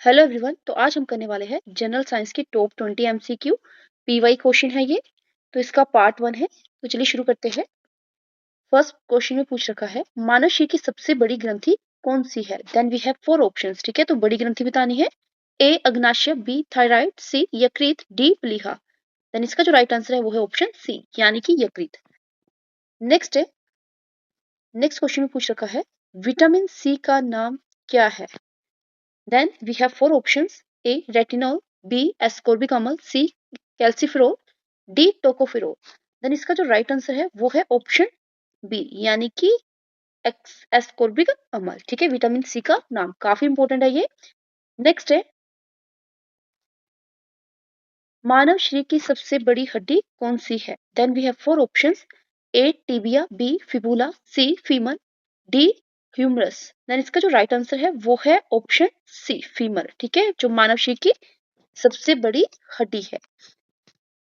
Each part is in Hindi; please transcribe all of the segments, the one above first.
Hello everyone. तो आज हम करने वाले हैं जनरल साइंस की टॉप 20 एमसीक्यू पीवाई क्वेश्चन है ये। तो इसका पार्ट 1 है। तो चलिए शुरू करते हैं। फर्स्ट क्वेश्चन में पूछ रखा है मानव शरीर की सबसे बड़ी ग्रंथि कौन सी है। Then we have 4 options. ठीक है, तो बड़ी ग्रंथि बतानी है। ए अग्नाशय, बी थायराइड, सी यकृत, डी प्लीहा। देन इसका जो राइट आंसर है वो है ऑप्शन सी यानी कि यकृत। नेक्स्ट है, नेक्स्ट क्वेश्चन में पूछ रखा है विटामिन सी का नाम क्या है। Then we have 4 options: A. Retinol, B. Ascorbic amide, C. Calciferol, D. Tocopherol. Then इसका जो राइट आंसर है वो है ऑप्शन बी यानी कि एस्कॉर्बिक अम्ल। ठीक है, विटामिन सी का नाम काफी इंपॉर्टेंट है ये। नेक्स्ट है मानव शरीर की सबसे बड़ी हड्डी कौन सी है। Then we have 4 options: A tibia, B fibula, C femur, D humerus. Then इसका जो राइट आंसर है वो है ऑप्शन सी फीमर। ठीक है, जो मानव शरीर की सबसे बड़ी हड्डी है।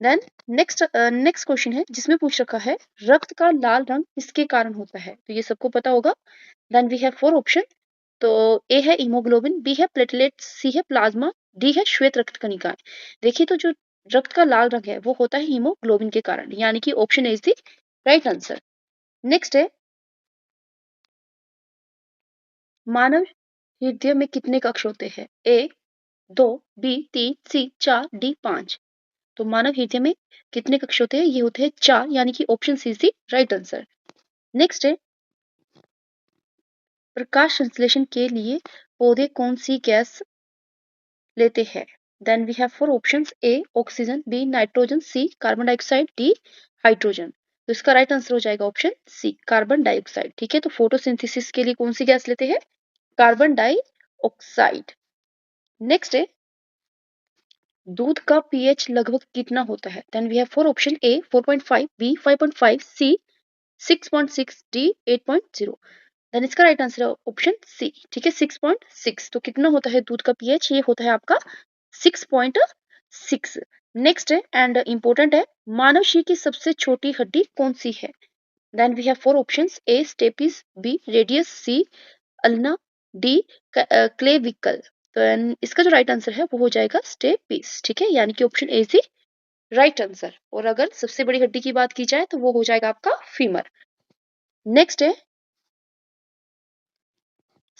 देन नेक्स्ट क्वेश्चन है जिसमें पूछ रखा है रक्त का लाल रंग किसके कारण होता है। तो ये सबको पता होगा। Then we have 4 option. तो ए है हीमोग्लोबिन, बी है प्लेटलेट, सी है प्लाज्मा, डी है श्वेत रक्त कणिकाएं। देखिए, तो जो रक्त का लाल रंग है वो होता है हीमोग्लोबिन के कारण यानी कि option A is the right answer. Next है मानव हृदय में कितने कक्ष होते हैं। ए 2, बी 3, सी 4, डी 5। तो मानव हृदय में कितने कक्ष होते हैं, ये होते हैं 4 यानी कि option C is the right answer. Next है प्रकाश संश्लेषण के लिए पौधे कौन सी गैस लेते हैं। Then we have 4 options: A oxygen, B nitrogen, C carbon dioxide, D hydrogen. तो इसका राइट आंसर हो जाएगा ऑप्शन सी कार्बन डाइऑक्साइड। ठीक है, तो फोटोसिंथेसिस के लिए कौन सी गैस लेते हैं, कार्बन डाइऑक्साइड। नेक्स्ट है दूध का पीएच लगभग कितना होता है। Then we have 4 option: A 4.5, B 5.5, C 6.6, D 8.0। Then इसका राइट आंसर है ऑप्शन सी। ठीक है, 6.6। तो कितना होता है दूध का पीएच, ये होता है आपका 6.6। नेक्स्ट है एंड इंपॉर्टेंट है मानव शरीर की सबसे छोटी हड्डी कौन सी है। Then we have 4 options: A stapes, B radius, C ulna, D clavicle. तो इसका जो राइट आंसर है वो हो जाएगा स्टेपिस। ठीक है, यानी कि option A is right answer. और अगर सबसे बड़ी हड्डी की बात की जाए तो वो हो जाएगा आपका फीमर। नेक्स्ट है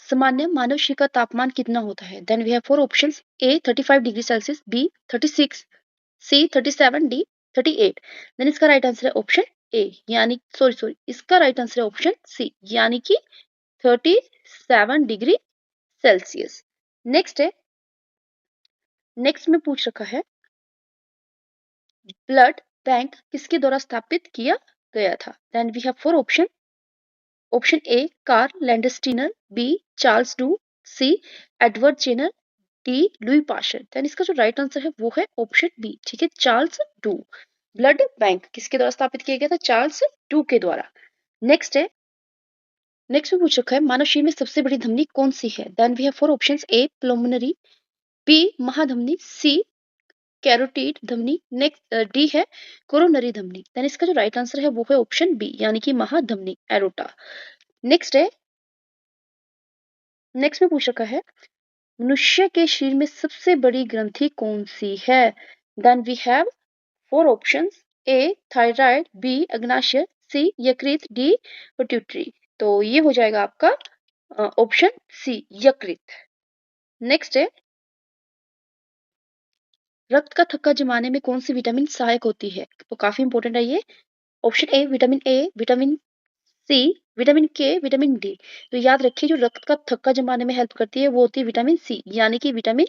सामान्य मानव शरीर का तापमान कितना होता है। Then we have 4 options: A 35 degree Celsius, B 36, C 37, D 38। Then इसका राइट आंसर है ऑप्शन ए यानी सॉरी इसका राइट आंसर है ऑप्शन सी यानी कि 37 डिग्री सेल्सियस। नेक्स्ट है, नेक्स्ट में पूछ रखा है ब्लड बैंक किसके द्वारा स्थापित किया गया था। Then we have 4 option: option A Karl Landsteiner, B Charles Du, C Edward Jenner, D Louis Pasteur. Then इसका जो राइट आंसर है वो है ऑप्शन बी। ठीक है, चार्ल्स डू। ब्लड बैंक किसके द्वारा स्थापित किया गया था, चार्ल्स डू के द्वारा। नेक्स्ट है, नेक्स्ट में पूछ रखा है मानव शरीर में सबसे बड़ी धमनी कौन सी है। Then we have 4 options: A pulmonary, B महाधमनी, सी कैरोटीड धमनी, नेक्स्ट डी है कोरोनरी धमनी। देन इसका जो राइट आंसर है वो है ऑप्शन बी यानी कि महाधमनी एरोटा। नेक्स्ट है, नेक्स्ट में पूछ रखा है मनुष्य के शरीर में सबसे बड़ी ग्रंथि कौन सी है। Then we have 4 options: A thyroid, B अग्नाशय, सी यकृत, डी पिट्यूटरी। तो ये हो जाएगा आपका ऑप्शन सी यकृत। नेक्स्ट है रक्त का थक्का जमाने में कौन सी विटामिन सहायक होती है। तो काफी इंपॉर्टेंट है ये। Option A, vitamin C, vitamin K, vitamin D. तो याद रखिए जो रक्त का थक्का जमाने में हेल्प करती है वो होती है विटामिन सी यानी कि विटामिन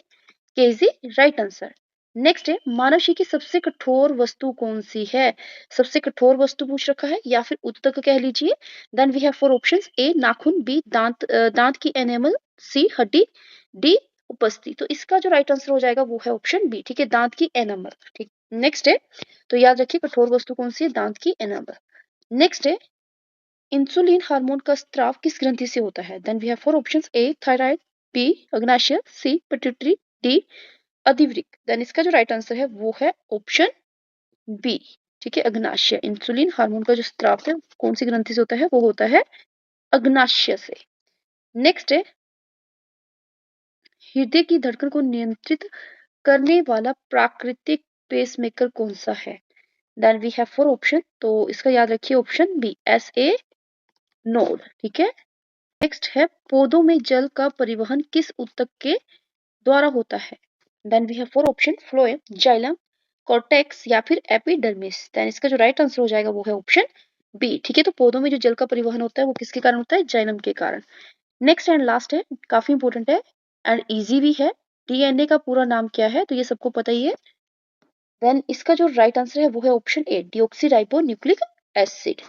के is the right answer. Next है मानव शरीर की सबसे कठोर वस्तु कौन सी है। सबसे कठोर वस्तु पूछ रखा है या फिर उत्तक कह लीजिए। देन वी हैव 4 ऑप्शंस: ए नाखून, बी दांत की एनेमल, सी हड्डी, डी उपस्थिति। तो इसका जो राइट आंसर हो जाएगा वो है ऑप्शन बी। ठीक है, दांत की एनामल। ठीक, नेक्स्ट है, तो याद रखिए कठोर वस्तु कौन सी है, दांत की एनामल। नेक्स्ट है इंसुलिन हार्मोन का स्त्राव किस ग्रंथि से होता है। Then we have 4 options: A thyroid, B अग्नाशय, सी पिट्यूटरी, डी अधिवृक्क। देन इसका जो राइट आंसर है वो है ऑप्शन बी। ठीक है, अग्नाशय। इंसुलिन हार्मोन का जो स्त्राव है कौन सी ग्रंथि से होता है, वो होता है अग्नाशय से। नेक्स्ट है हृदय की धड़कन को नियंत्रित करने वाला प्राकृतिक पेसमेकर कौन सा है? देन वी हैव 4 ऑप्शन, तो इसका याद रखिए ऑप्शन बी, SA नोड। ठीक है। नेक्स्ट है, पौधों में जल का परिवहन किस ऊतक के द्वारा होता है? Then we have 4 option, phloem, xylem, cortex या फिर एपिडर्मिस। देन इसका जो राइट आंसर हो जाएगा वो है ऑप्शन बी। ठीक है, तो पौधों में जो जल का परिवहन होता है वो किसके कारण होता है? जाइलम के कारण। नेक्स्ट एंड लास्ट है, काफी इंपॉर्टेंट है एंड इजी भी है। डीएनए का पूरा नाम क्या है? तो ये सबको पता ही है। देन इसका जो राइट आंसर है वो है ऑप्शन ए, डिऑक्सी राइबो न्यूक्लिक एसिड।